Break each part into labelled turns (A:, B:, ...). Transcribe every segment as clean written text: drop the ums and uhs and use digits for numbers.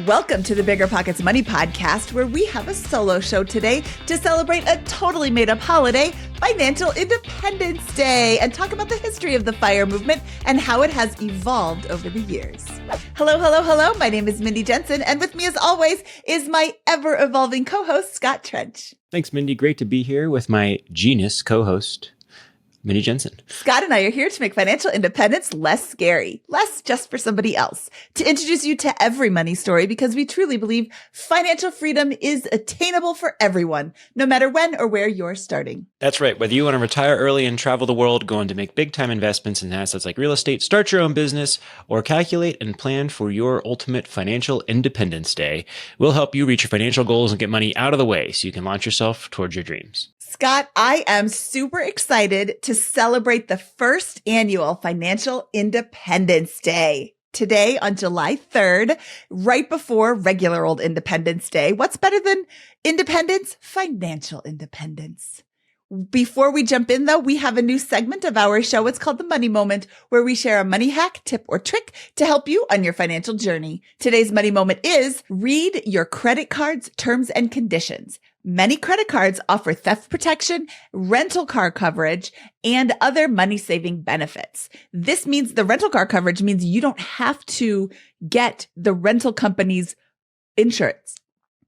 A: Welcome to the BiggerPockets Money Podcast, where we have a solo show today to celebrate a totally made-up holiday, Financial Independence Day, and talk about the history of the FIRE movement and how it has evolved over the years. Hello, hello, hello. My name is Mindy Jensen, and with me, as always, is my ever-evolving co-host, Scott Trench.
B: Thanks, Mindy. Great to be here with my genius co-host, Mindy Jensen.
A: Scott and I are here to make financial independence less scary, less just for somebody else, to introduce you to every money story because we truly believe financial freedom is attainable for everyone, no matter when or where you're starting.
B: That's right. Whether you want to retire early and travel the world, go on to make big-time investments in assets like real estate, start your own business, or calculate and plan for your ultimate financial independence day, we'll help you reach your financial goals and get money out of the way so you can launch yourself towards your dreams.
A: Scott, I am super excited to celebrate the first annual Financial Independence Day. Today on July 3rd, right before regular old Independence Day. What's better than independence? Financial independence. Before we jump in, though, we have a new segment of our show. It's called The Money Moment, where we share a money hack, tip, or trick to help you on your financial journey. Today's money moment is read your credit card's terms and conditions. Many credit cards offer theft protection, rental car coverage, and other money-saving benefits. This means the rental car coverage means you don't have to get the rental company's insurance.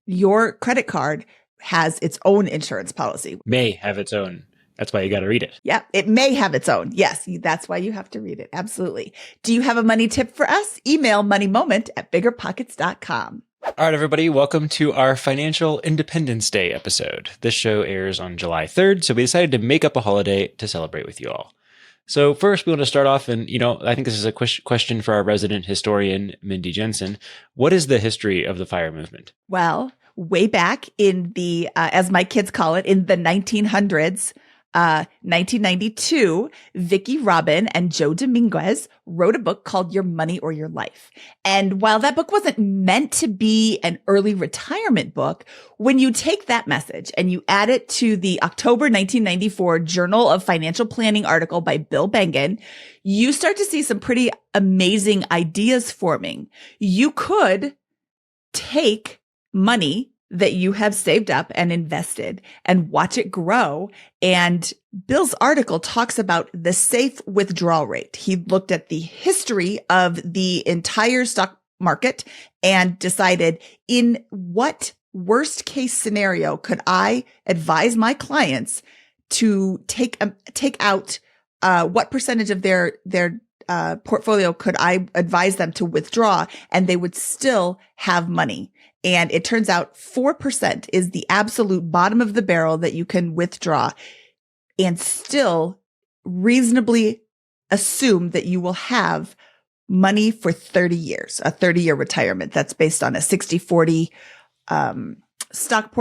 A: Your credit card has its own insurance policy.
B: May have its own. That's why you got to read it.
A: Yeah, it may have its own. Yes, that's why you have to read it. Absolutely. Do you have a money tip for us? Email moneymoment@biggerpockets.com.
B: All right, everybody, welcome to our Financial Independence Day episode. This show airs on July 3rd, so we decided to make up a holiday to celebrate with you all. So first, we want to start off, and I think this is a question for our resident historian, Mindy Jensen. What is the history of the FIRE movement?
A: Well, way back in the, as my kids call it, in the 1900s, 1992, Vicki Robin and Joe Dominguez wrote a book called Your Money or Your Life. And while that book wasn't meant to be an early retirement book, when you take that message and you add it to the October 1994 Journal of Financial Planning article by Bill Bengen, you start to see some pretty amazing ideas forming. You could take money that you have saved up and invested and watch it grow. And Bill's article talks about the safe withdrawal rate. He looked at the history of the entire stock market and decided, in what worst case scenario could I advise my clients to take out, what percentage of their portfolio could I advise them to withdraw and they would still have money. And it turns out 4% is the absolute bottom of the barrel that you can withdraw and still reasonably assume that you will have money for 30 years, a 30-year retirement. That's based on a 60-40 stock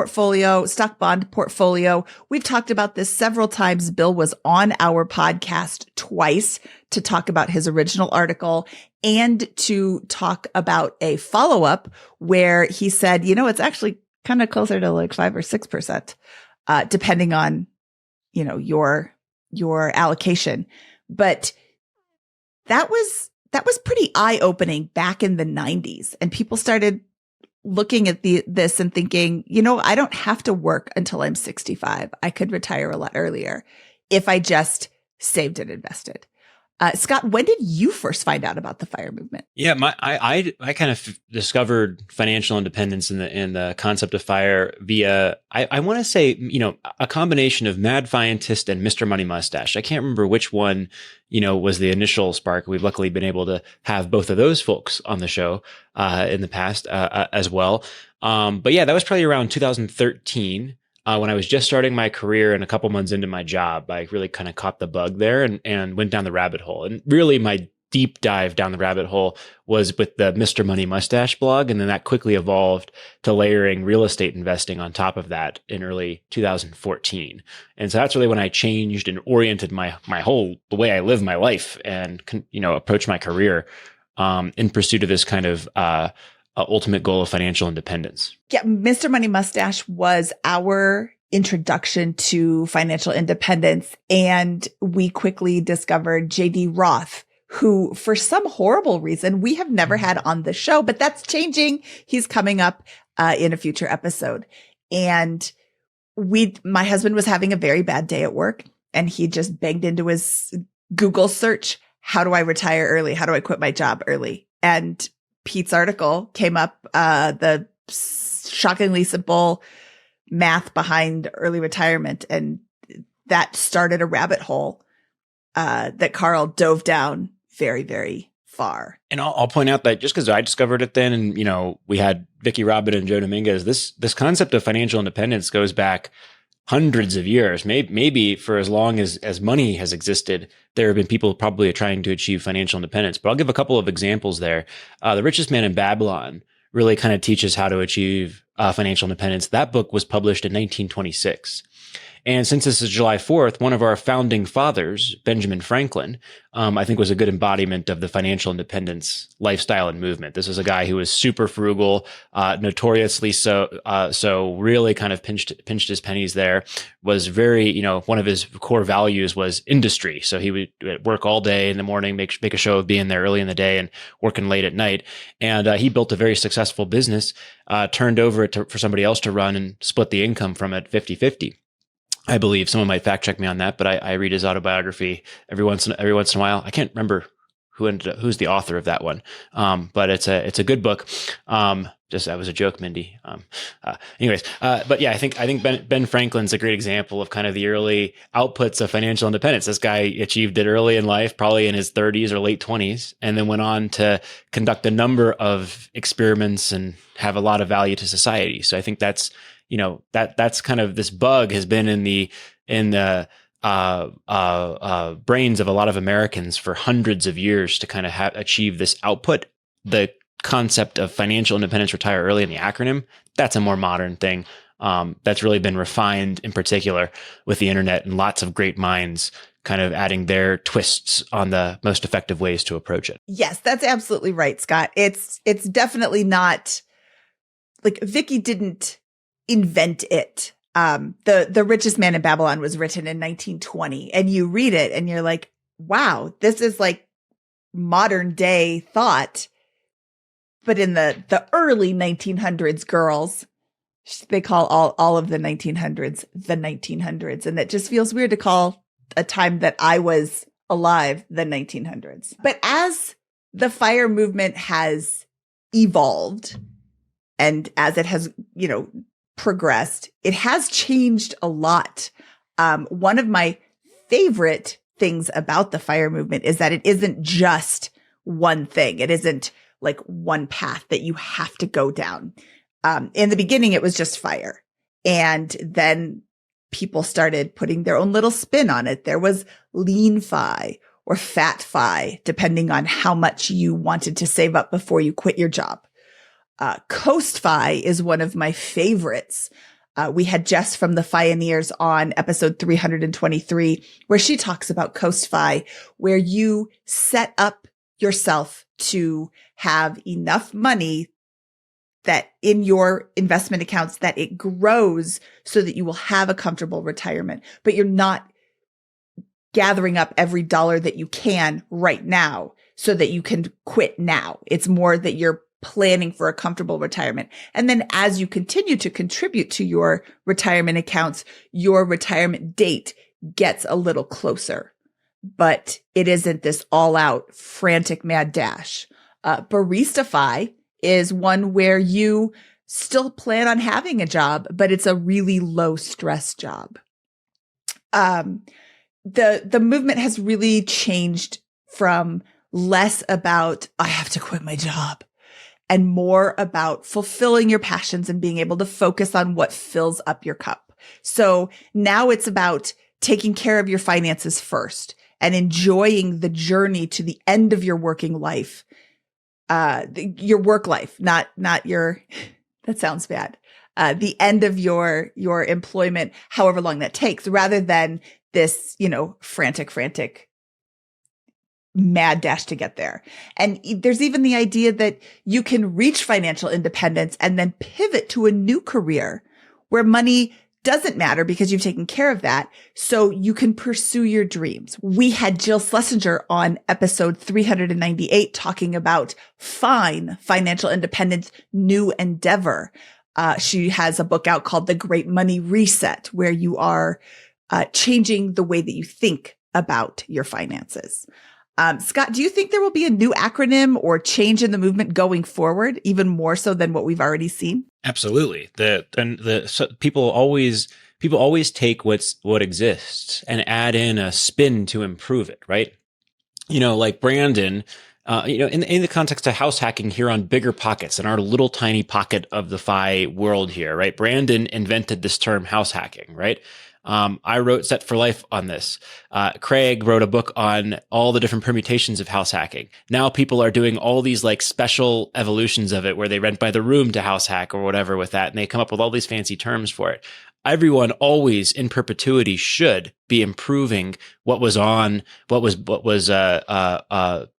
A: bond portfolio. We've talked about this several times. Bill was on our podcast twice to talk about his original article and to talk about a follow-up where he said, it's actually kind of closer to like 5 or 6%, depending on, your allocation. But that was pretty eye-opening back in the 90s. And people started looking at this and thinking, I don't have to work until I'm 65. I could retire a lot earlier if I just saved and invested. Scott, when did you first find out about the FIRE movement?
B: Yeah, I kind of discovered financial independence in the concept of FIRE via I want to say a combination of Mad Fientist and Mr. Money Mustache. I can't remember which one was the initial spark. We've luckily been able to have both of those folks on the show in the past as well. But yeah, that was probably around 2013. When I was just starting my career and a couple months into my job, I really kind of caught the bug there and went down the rabbit hole. And really my deep dive down the rabbit hole was with the Mr. Money Mustache blog. And then that quickly evolved to layering real estate investing on top of that in early 2014. And so that's really when I changed and oriented the way I live my life and, approach my career in pursuit of this kind of ultimate goal of financial independence.
A: Yeah, Mr. Money Mustache was our introduction to financial independence. And we quickly discovered J.D. Roth, who for some horrible reason we have never had on the show, but that's changing. He's coming up in a future episode. And my husband was having a very bad day at work, and he just banged into his Google search, how do I retire early? How do I quit my job early? And Pete's article came up, the shockingly simple math behind early retirement. And that started a rabbit hole that Carl dove down very, very far.
B: And I'll point out that just because I discovered it then, and we had Vicky Robin and Joe Dominguez, this concept of financial independence goes back hundreds of years, maybe for as long as money has existed. There have been people probably trying to achieve financial independence. But I'll give a couple of examples there. The Richest Man in Babylon really kind of teaches how to achieve financial independence. That book was published in 1926. And since this is July 4th, one of our founding fathers, Benjamin Franklin, I think was a good embodiment of the financial independence lifestyle and movement. This is a guy who was super frugal, notoriously so really kind of pinched his pennies there, was very, one of his core values was industry. So he would work all day in the morning, make a show of being there early in the day and working late at night. And he built a very successful business, turned over it for somebody else to run and split the income from it 50-50. I believe. Someone might fact check me on that, but I read his autobiography every once in a while. I can't remember who's the author of that one. But it's a good book. Just that was a joke, Mindy. But yeah, I think Ben Franklin's a great example of kind of the early outputs of financial independence. This guy achieved it early in life, probably in his 30s or late 20s, and then went on to conduct a number of experiments and have a lot of value to society. So I think that's kind of, this bug has been in the brains of a lot of Americans for hundreds of years to kind of achieve this output. The concept of financial independence, retire early, in the acronym, that's a more modern thing. That's really been refined in particular with the internet, and lots of great minds kind of adding their twists on the most effective ways to approach it.
A: Yes, that's absolutely right, Scott. It's definitely not like Vicky didn't invent it. The Richest Man in Babylon was written in 1920, and you read it and you're like, wow, this is like modern day thought. But in the early 1900s, girls, they call all of the 1900s the 1900s. And that just feels weird to call a time that I was alive the 1900s. But as the FIRE movement has evolved, and as it has, progressed, it has changed a lot. One of my favorite things about the FIRE movement is that it isn't just one thing. It isn't like one path that you have to go down. In the beginning, it was just FIRE. And then people started putting their own little spin on it. There was lean FI or fat FI, depending on how much you wanted to save up before you quit your job. Coast Fi is one of my favorites. We had Jess from the Pioneers on episode 323, where she talks about Coast Fi, where you set up yourself to have enough money that in your investment accounts that it grows so that you will have a comfortable retirement, but you're not gathering up every dollar that you can right now so that you can quit now. It's more that you're planning for a comfortable retirement. And then as you continue to contribute to your retirement accounts, your retirement date gets a little closer, but it isn't this all out frantic mad dash. Baristify is one where you still plan on having a job, but it's a really low stress job. The movement has really changed from less about, I have to quit my job, and more about fulfilling your passions and being able to focus on what fills up your cup. So now it's about taking care of your finances first and enjoying the journey to the end of your working life, your work life, not your, that sounds bad. The end of your employment, however long that takes, rather than this, frantic mad dash to get there. And there's even the idea that you can reach financial independence and then pivot to a new career where money doesn't matter because you've taken care of that. So you can pursue your dreams. We had Jill Schlesinger on episode 398 talking about financial independence, new endeavor. She has a book out called The Great Money Reset, where you are changing the way that you think about your finances. Scott, do you think there will be a new acronym or change in the movement going forward, even more so than what we've already seen?
B: Absolutely. People always take what exists and add in a spin to improve it, right? Like Brandon, in the context of house hacking here on BiggerPockets in our little tiny pocket of the FI world here, right? Brandon invented this term house hacking, right? I wrote Set for Life on this. Craig wrote a book on all the different permutations of house hacking. Now people are doing all these like special evolutions of it where they rent by the room to house hack or whatever with that. And they come up with all these fancy terms for it. Everyone always in perpetuity should be improving what was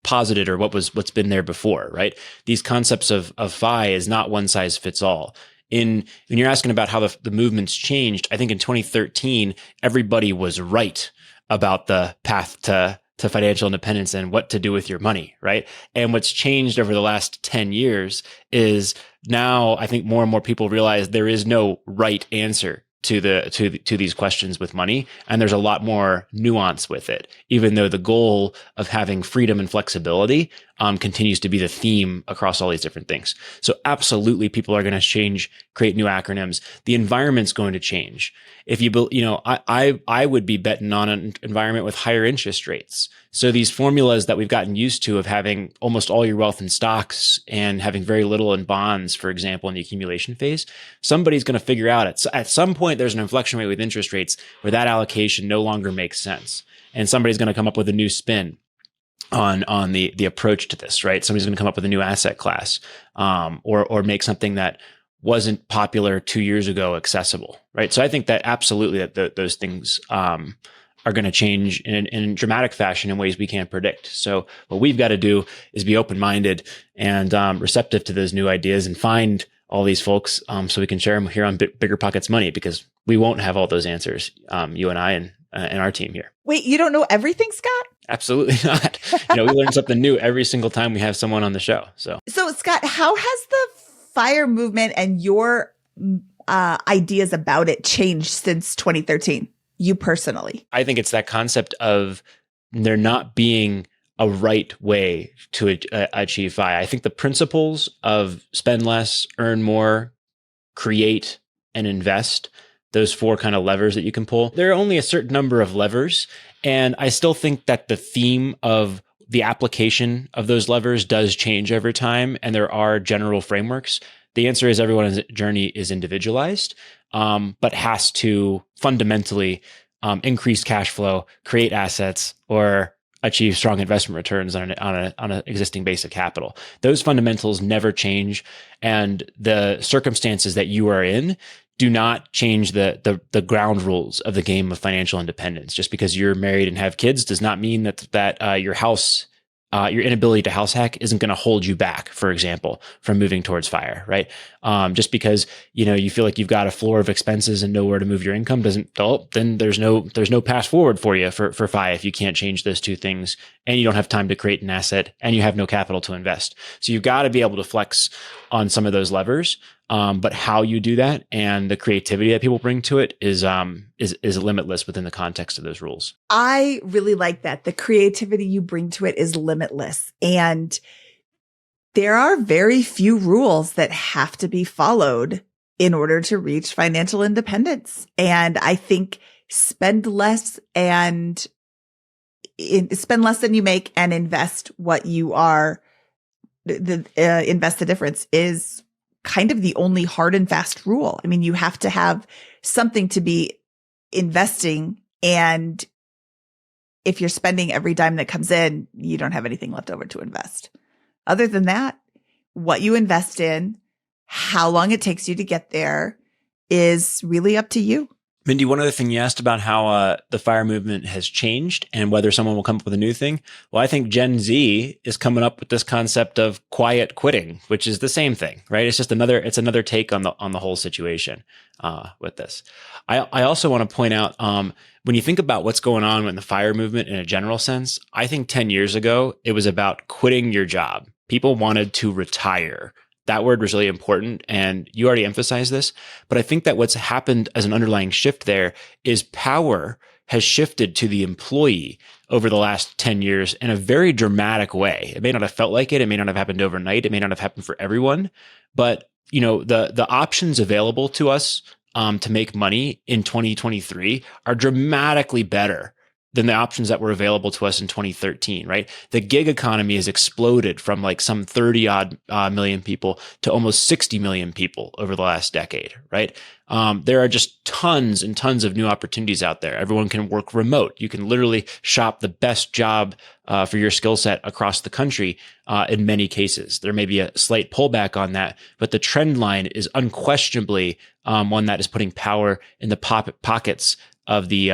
B: posited or what's been there before, right? These concepts of FI is not one size fits all. When you're asking about how the movement's changed, I think in 2013, everybody was right about the path to financial independence and what to do with your money, right? And what's changed over the last 10 years is now I think more and more people realize there is no right answer to these questions with money. And there's a lot more nuance with it, even though the goal of having freedom and flexibility continues to be the theme across all these different things. So absolutely people are going to create new acronyms. The environment's going to change. If I would be betting on an environment with higher interest rates. So these formulas that we've gotten used to of having almost all your wealth in stocks and having very little in bonds, for example, in the accumulation phase, somebody's going to figure out at some point there's an inflection rate with interest rates where that allocation no longer makes sense. And somebody's going to come up with a new spin on the approach to this, right? Somebody's going to come up with a new asset class, or make something that wasn't popular 2 years ago accessible, right? So I think that absolutely that those things are going to change in dramatic fashion in ways we can't predict. So what we've got to do is be open-minded and receptive to those new ideas and find all these folks so we can share them here on BiggerPockets Money, because we won't have all those answers, you and I and our team here.
A: Wait, you don't know everything, Scott?
B: Absolutely not. We learn something new every single time we have someone on the show. So
A: Scott, how has the FIRE movement and your ideas about it changed since 2013? You personally?
B: I think it's that concept of there not being a right way to achieve FI. I think the principles of spend less, earn more, create, and invest, those four kind of levers that you can pull, there are only a certain number of levers. And I still think that the theme of the application of those levers does change over time. And there are general frameworks. The answer is everyone's journey is individualized, but has to fundamentally increase cash flow, create assets, or achieve strong investment returns on an existing base of capital. Those fundamentals never change, and the circumstances that you are in do not change the ground rules of the game of financial independence. Just because you're married and have kids does not mean that your inability to house hack isn't going to hold you back, for example, from moving towards FIRE, right? Just because, you feel like you've got a floor of expenses and nowhere to move your income then there's no path forward for you for FI if you can't change those two things and you don't have time to create an asset and you have no capital to invest. So you've got to be able to flex on some of those levers. But how you do that and the creativity that people bring to it is limitless within the context of those rules.
A: I really like that. The creativity you bring to it is limitless. And there are very few rules that have to be followed in order to reach financial independence. And I think spend less than you make and invest what you are, invest the difference is kind of the only hard and fast rule. I mean, you have to have something to be investing. And if you're spending every dime that comes in, you don't have anything left over to invest. Other than that, what you invest in, how long it takes you to get there is really up to you.
B: Mindy, one other thing you asked about how the FIRE movement has changed and whether someone will come up with a new thing. Well, I think Gen Z is coming up with this concept of quiet quitting, which is the same thing, right? It's just another take on the whole situation with this. I also want to point out when you think about what's going on with the FIRE movement in a general sense, I think 10 years ago it was about quitting your job. People wanted to retire. That word was really important. And you already emphasized this, but I think that what's happened as an underlying shift there is power has shifted to the employee over the last 10 years in a very dramatic way. It may not have felt like it. It may not have happened overnight. It may not have happened for everyone, but the options available to us to make money in 2023 are dramatically better than the options that were available to us in 2013, right? The gig economy has exploded from like some 30 odd million people to almost 60 million people over the last decade, right? There are just tons and tons of new opportunities out there. Everyone can work remote. You can literally shop the best job for your skill set across the country in many cases. There may be a slight pullback on that, but the trend line is unquestionably one that is putting power in the pockets of the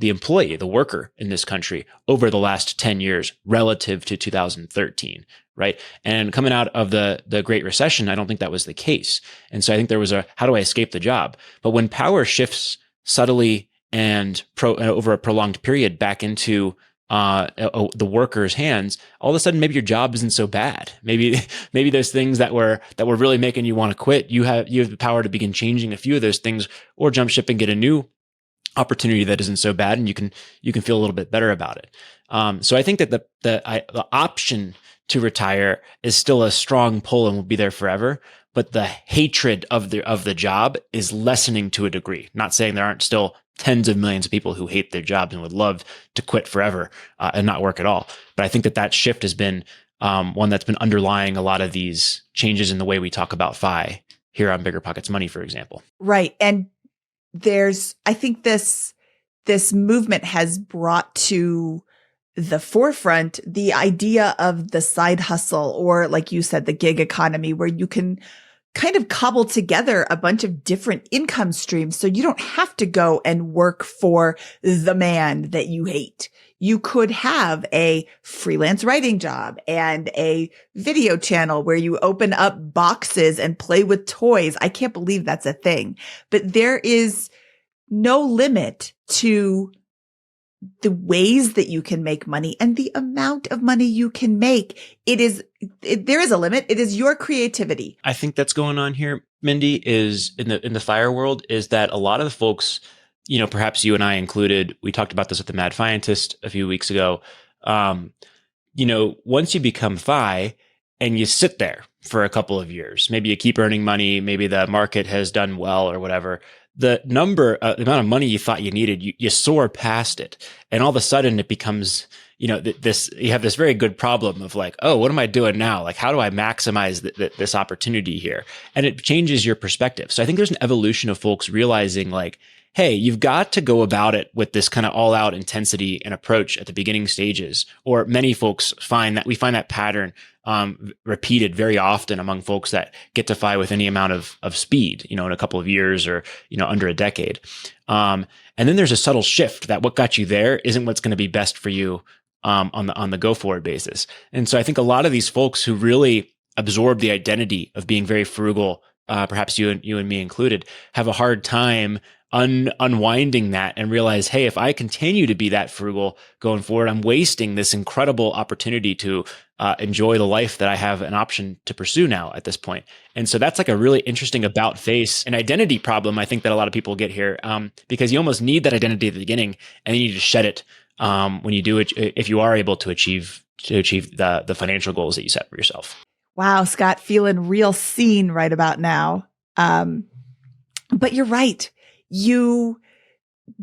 B: employee, the worker in this country over the last 10 years relative to 2013, right? And coming out of the Great Recession, I don't think that was the case. And so I think there was how do I escape the job? But when power shifts subtly and over a prolonged period back into the worker's hands, all of a sudden maybe your job isn't so bad. Maybe those things that were really making you want to quit, you have the power to begin changing a few of those things or jump ship and get a new opportunity that isn't so bad, and you can feel a little bit better about it. So I think that the option to retire is still a strong pull and will be there forever. But the hatred of the job is lessening to a degree. Not saying there aren't still tens of millions of people who hate their jobs and would love to quit forever and not work at all. But I think that shift has been one that's been underlying a lot of these changes in the way we talk about FI here on BiggerPockets Money, for example.
A: Right. And I think this movement has brought to the forefront the idea of the side hustle, or like you said, the gig economy, where you can kind of cobble together a bunch of different income streams. So you don't have to go and work for the man that you hate. You could have a freelance writing job and a video channel where you open up boxes and play with toys. I can't believe that's a thing, but there is no limit to the ways that you can make money and the amount of money you can make. There is a limit. It is your creativity.
B: I think that's going on here, Mindy, is in the FIRE world, is that a lot of the folks, perhaps you and I included, we talked about this at the Mad Scientist a few weeks ago. Once you become FI and you sit there for a couple of years, maybe you keep earning money, maybe the market has done well or whatever, the amount of money you thought you needed, you soar past it. And all of a sudden it becomes, you have this very good problem of like, oh, what am I doing now? Like, how do I maximize this opportunity here? And it changes your perspective. So I think there's an evolution of folks realizing like, hey, you've got to go about it with this kind of all out intensity and approach at the beginning stages. Or many folks find that pattern repeated very often among folks that get to FI with any amount of speed, in a couple of years or, under a decade. And then there's a subtle shift that what got you there isn't what's going to be best for you on the go forward basis. And so I think a lot of these folks who really absorb the identity of being very frugal, perhaps you and me included, have a hard time unwinding that and realize, hey, if I continue to be that frugal going forward, I'm wasting this incredible opportunity to enjoy the life that I have an option to pursue now at this point. And so that's like a really interesting about face and identity problem, I think, that a lot of people get here, because you almost need that identity at the beginning and you need to shed it when you do it, if you are able to achieve the financial goals that you set for yourself.
A: Wow, Scott, feeling real seen right about now. But you're right. You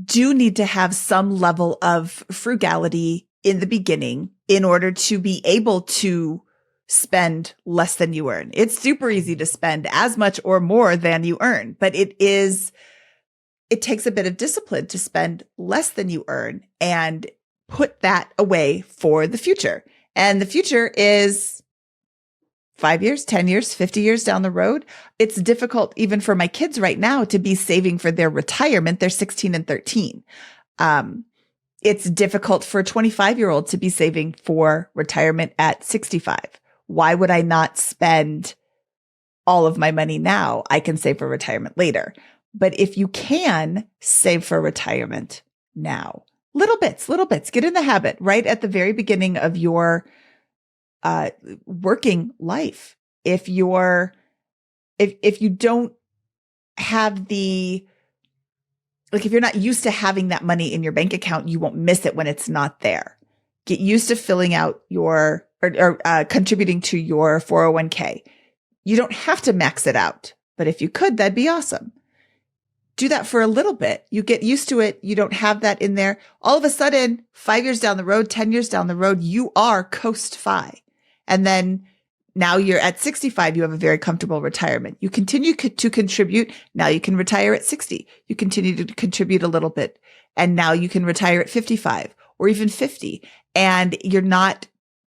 A: do need to have some level of frugality in the beginning in order to be able to spend less than you earn. It's super easy to spend as much or more than you earn, but it takes a bit of discipline to spend less than you earn and put that away for the future. And the future is 5 years, 10 years, 50 years down the road. It's difficult even for my kids right now to be saving for their retirement. They're 16 and 13. It's difficult for a 25-year-old to be saving for retirement at 65. Why would I not spend all of my money now? I can save for retirement later. But if you can save for retirement now, little bits, get in the habit right at the very beginning of your working life. If you don't have if you're not used to having that money in your bank account, you won't miss it when it's not there. Get used to filling out your or contributing to your 401k. You don't have to max it out, but if you could, that'd be awesome. Do that for a little bit. You get used to it. You don't have that in there. All of a sudden, 5 years down the road, 10 years down the road, you are coast fi. And then now you're at 65. You have a very comfortable retirement. You continue to contribute. Now you can retire at 60. You continue to contribute a little bit. And now you can retire at 55 or even 50. And you're not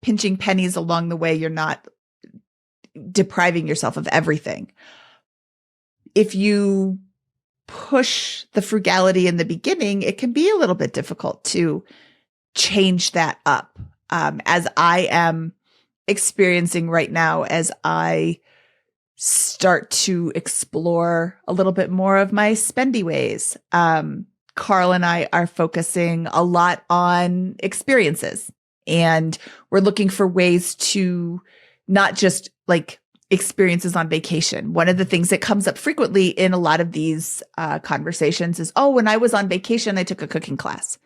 A: pinching pennies along the way. You're not depriving yourself of everything. If you push the frugality in the beginning, it can be a little bit difficult to change that up. As I am experiencing right now, as I start to explore a little bit more of my spendy ways. Carl and I are focusing a lot on experiences, and we're looking for ways to not just like experiences on vacation. One of the things that comes up frequently in a lot of these conversations is, oh, when I was on vacation, I took a cooking class.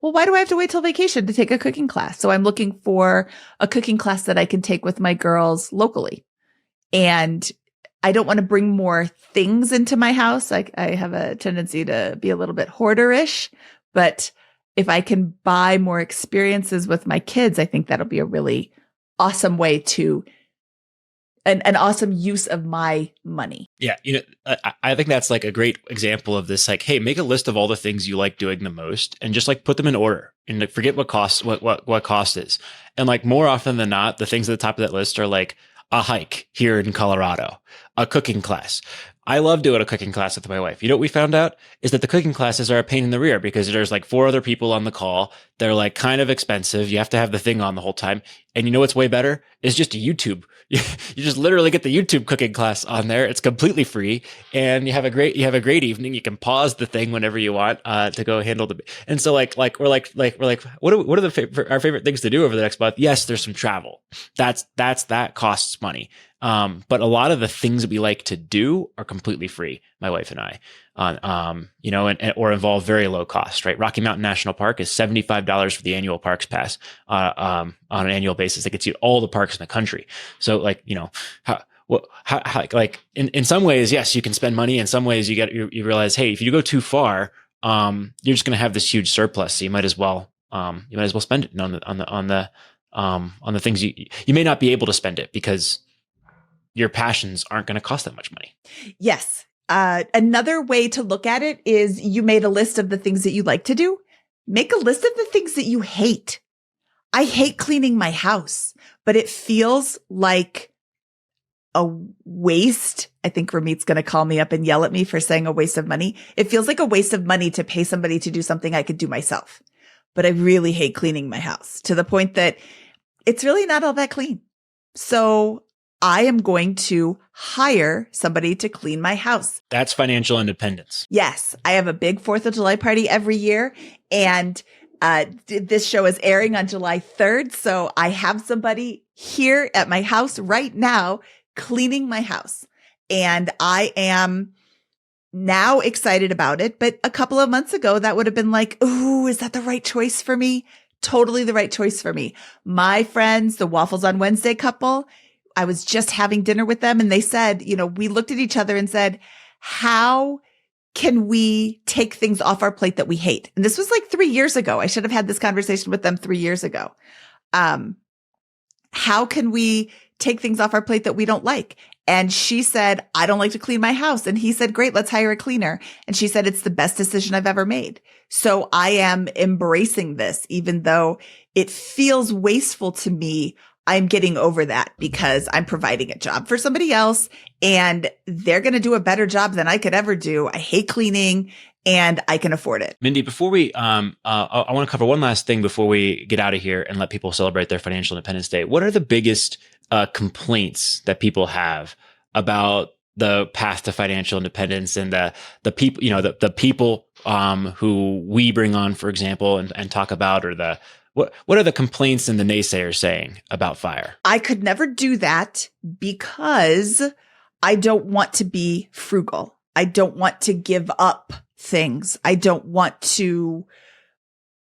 A: Well, why do I have to wait till vacation to take a cooking class? So I'm looking for a cooking class that I can take with my girls locally. And I don't want to bring more things into my house. I have a tendency to be a little bit hoarderish, but if I can buy more experiences with my kids, I think that'll be a really awesome way to an awesome use of my money.
B: Yeah. I think that's like a great example of this. Like, hey, make a list of all the things you like doing the most and just like put them in order and like forget what cost is. And like more often than not, the things at the top of that list are like a hike here in Colorado, a cooking class. I love doing a cooking class with my wife. You know what we found out is that the cooking classes are a pain in the rear because there's like 4 other people on the call. They're like kind of expensive. You have to have the thing on the whole time. And you know what's way better? Is just a YouTube. You just literally get the YouTube cooking class on there. It's completely free, and you have a great evening. You can pause the thing whenever you want to go handle the. And so like we're like what are our favorite things to do over the next month? Yes, there's some travel. That costs money. But a lot of the things that we like to do are completely free, my wife and I, or involve very low cost, right? Rocky Mountain National Park is $75 for the annual parks pass, on an annual basis. That gets you all the parks in the country. So like, in some ways, yes, you can spend money. In some ways you realize, hey, if you go too far, you're just going to have this huge surplus. So you might as well spend it on the things you may not be able to spend it because your passions aren't going to cost that much money.
A: Yes. Another way to look at it is you made a list of the things that you like to do. Make a list of the things that you hate. I hate cleaning my house, but it feels like a waste. I think Ramit's going to call me up and yell at me for saying a waste of money. It feels like a waste of money to pay somebody to do something I could do myself. But I really hate cleaning my house to the point that it's really not all that clean. So I am going to hire somebody to clean my house.
B: That's financial independence.
A: Yes. I have a big 4th of July party every year, and this show is airing on July 3rd. So I have somebody here at my house right now cleaning my house, and I am now excited about it. But a couple of months ago, that would have been like, ooh, is that the right choice for me? Totally the right choice for me. My friends, the Waffles on Wednesday couple, I was just having dinner with them, and they said, we looked at each other and said, how can we take things off our plate that we hate? And this was like 3 years ago. I should have had this conversation with them 3 years ago. How can we take things off our plate that we don't like? And she said, I don't like to clean my house. And he said, great, let's hire a cleaner. And she said, it's the best decision I've ever made. So I am embracing this, even though it feels wasteful to me. I'm getting over that because I'm providing a job for somebody else and they're going to do a better job than I could ever do. I hate cleaning and I can afford it.
B: Mindy, before we, I want to cover one last thing before we get out of here and let people celebrate their financial independence day. What are the biggest complaints that people have about the path to financial independence and the people, the people who we bring on, for example, and talk about, or what are the complaints and the naysayers saying about FIRE?
A: I could never do that because I don't want to be frugal. I don't want to give up things. I don't want to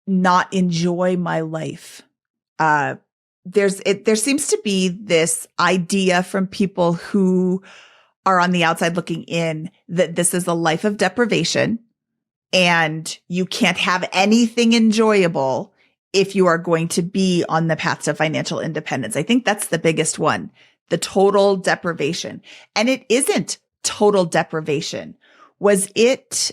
A: not enjoy my life. There seems to be this idea from people who are on the outside looking in that this is a life of deprivation and you can't have anything enjoyable if you are going to be on the path to financial independence. I think that's the biggest one, the total deprivation. And it isn't total deprivation. Was it,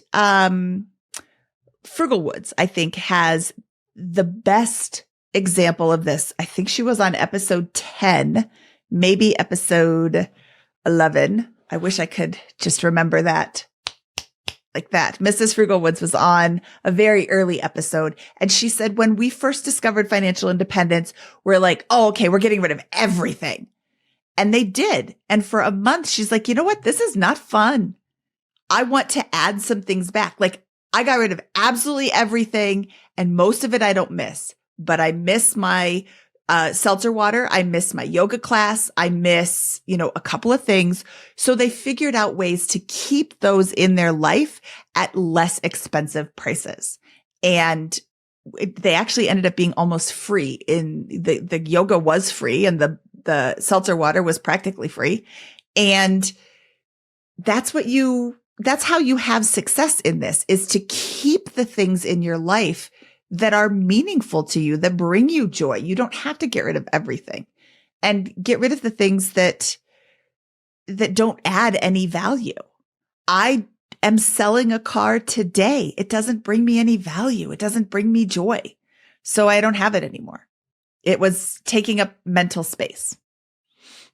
A: Frugal Woods, I think, has the best example of this. I think she was on episode 10, maybe episode 11. I wish I could just remember that. Like that. Mrs. Frugal Woods was on a very early episode. And she said, when we first discovered financial independence, we're like, oh, okay, we're getting rid of everything. And they did. And for a month, she's like, you know what? This is not fun. I want to add some things back. Like I got rid of absolutely everything. And most of it I don't miss, but I miss my seltzer water. I miss my yoga class. I miss, a couple of things. So they figured out ways to keep those in their life at less expensive prices. And they actually ended up being almost free. In the yoga was free and the seltzer water was practically free. And that's how you have success in this, is to keep the things in your life that are meaningful to you, that bring you joy. You don't have to get rid of everything, and get rid of the things that don't add any value. I am selling a car today. It doesn't bring me any value. It doesn't bring me joy. So I don't have it anymore. It was taking up mental space.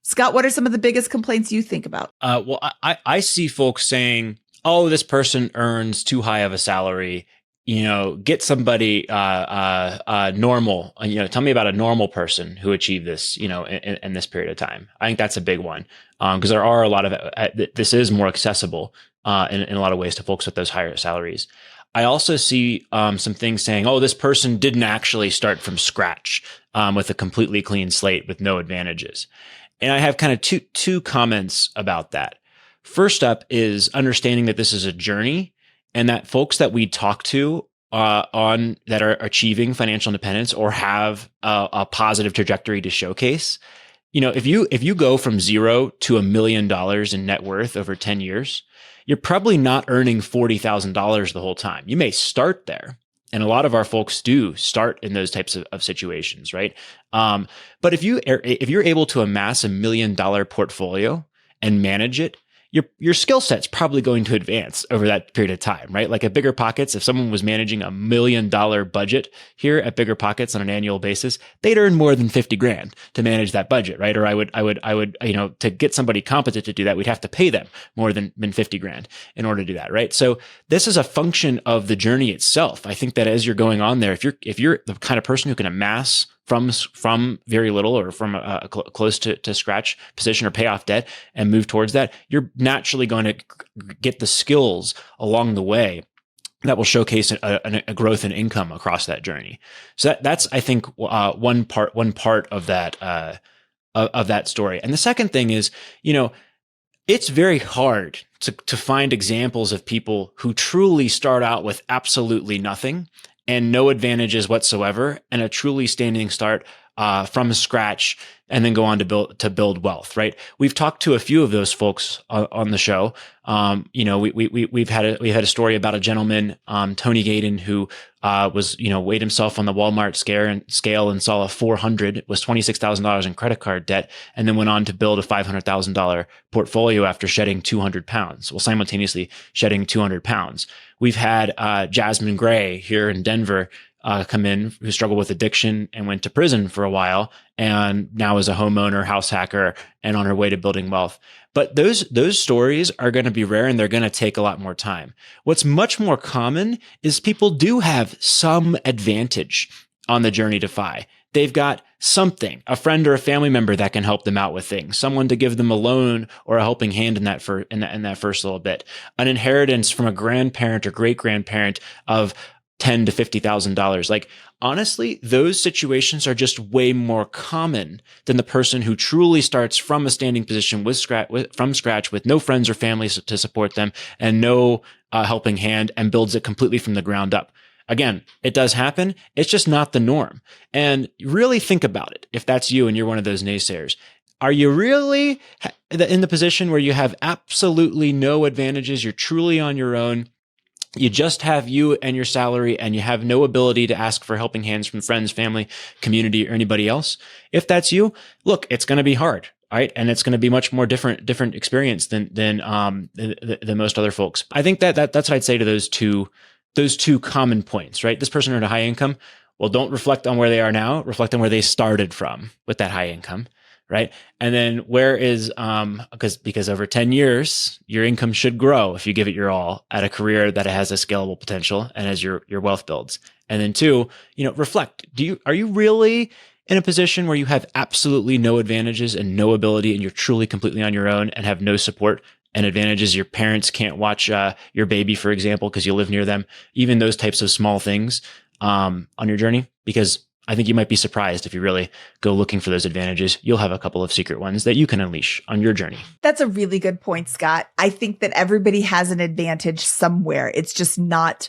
A: Scott, what are some of the biggest complaints you think about?
B: Well, I see folks saying, oh, this person earns too high of a salary. Get somebody normal. Tell me about a normal person who achieved this, in this period of time. I think that's a big one, because there are a lot of this is more accessible in a lot of ways to folks with those higher salaries. I also see some things saying, oh, this person didn't actually start from scratch with a completely clean slate with no advantages. And I have kind of two comments about that. First up is understanding that this is a journey, and that folks that we talk to that are achieving financial independence or have a positive trajectory to showcase, if you go from zero to $1 million in net worth over 10 years, you're probably not earning $40,000 the whole time. You may start there. And a lot of our folks do start in those types of situations, right? But if you're able to amass $1 million portfolio and manage it, your skill set's probably going to advance over that period of time, right? Like at BiggerPockets, if someone was managing $1 million budget here at BiggerPockets on an annual basis, they'd earn more than 50 grand to manage that budget, right? Or I would, to get somebody competent to do that, we'd have to pay them more than 50 grand in order to do that, right? So this is a function of the journey itself. I think that as you're going on there, if you're the kind of person who can amass from very little or from a close to scratch position or pay off debt and move towards that, you're naturally going to get the skills along the way that will showcase a growth in income across that journey. So that's I think one part of that story. And the second thing is, it's very hard to find examples of people who truly start out with absolutely nothing and no advantages whatsoever, and a truly standing start from scratch, and then go on to build wealth. Right? We've talked to a few of those folks on the show. We've had a story about a gentleman, Tony Gaden, who weighed himself on the Walmart scale and saw a 400 was $26,000 in credit card debt, and then went on to build a $500,000 portfolio after shedding 200 pounds. Well, simultaneously shedding 200 pounds. We've had Jasmine Gray here in Denver, come in who struggled with addiction and went to prison for a while and now is a homeowner, house hacker, and on her way to building wealth. But those stories are going to be rare and they're going to take a lot more time. What's much more common is people do have some advantage on the journey to FI. They've got something, a friend or a family member that can help them out with things, someone to give them a loan or a helping hand in that first little bit, an inheritance from a grandparent or great grandparent of $10,000 to $50,000. Like, honestly, those situations are just way more common than the person who truly starts from a standing position from scratch with no friends or family to support them and no helping hand and builds it completely from the ground up. Again, it does happen. It's just not the norm. And really think about it. If that's you and you're one of those naysayers, are you really in the position where you have absolutely no advantages? You're truly on your own. You just have you and your salary and you have no ability to ask for helping hands from friends, family, community, or anybody else. If that's you, look, it's going to be hard. Right. And it's going to be much more different experience than most other folks. I think that's what I'd say to those two common points, right? This person earned a high income. Well, don't reflect on where they are now, reflect on where they started from with that high income, right? And then where is, because over 10 years, your income should grow if you give it your all at a career that has a scalable potential and as your wealth builds. And then two, reflect. Are you really in a position where you have absolutely no advantages and no ability and you're truly completely on your own and have no support and advantages? Your parents can't watch your baby, for example, because you live near them. Even those types of small things on your journey, because I think you might be surprised if you really go looking for those advantages. You'll have a couple of secret ones that you can unleash on your journey.
A: That's a really good point, Scott. I think that everybody has an advantage somewhere. It's just not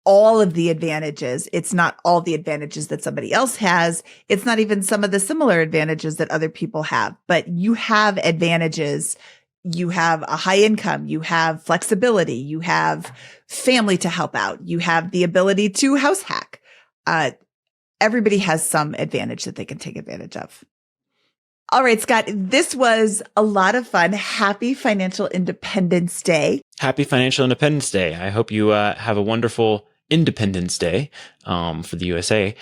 A: all of the advantages. It's not all the advantages that somebody else has. It's not even some of the similar advantages that other people have, but you have advantages. You have a high income, you have flexibility, you have family to help out, you have the ability to house hack. Everybody has some advantage that they can take advantage of. All right, Scott, this was a lot of fun. Happy Financial Independence Day.
B: Happy Financial Independence Day. I hope you have a wonderful Independence Day for the USA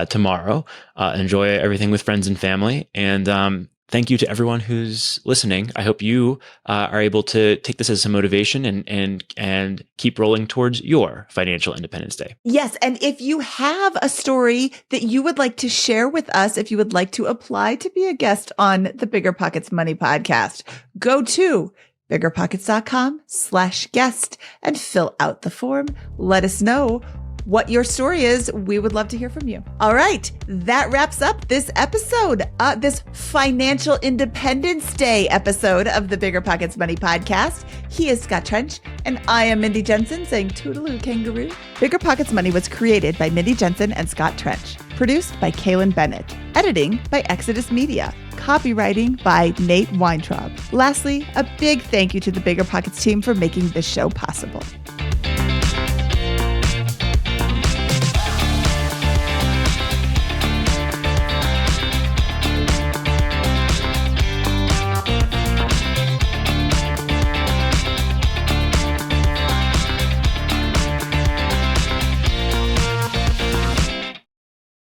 B: tomorrow. Enjoy everything with friends and family. And thank you to everyone who's listening. I hope you are able to take this as some motivation and keep rolling towards your financial independence day.
A: Yes. And if you have a story that you would like to share with us, if you would like to apply to be a guest on the BiggerPockets Money Podcast, go to BiggerPockets.com/guest and fill out the form. Let us know what your story is. We would love to hear from you. All right. That wraps up this episode, this Financial Independence Day episode of the BiggerPockets Money Podcast. He is Scott Trench, and I am Mindy Jensen saying toodaloo kangaroo. BiggerPockets Money was created by Mindy Jensen and Scott Trench. Produced by Kaylin Bennett. Editing by Exodus Media. Copywriting by Nate Weintraub. Lastly, a big thank you to the BiggerPockets team for making this show possible.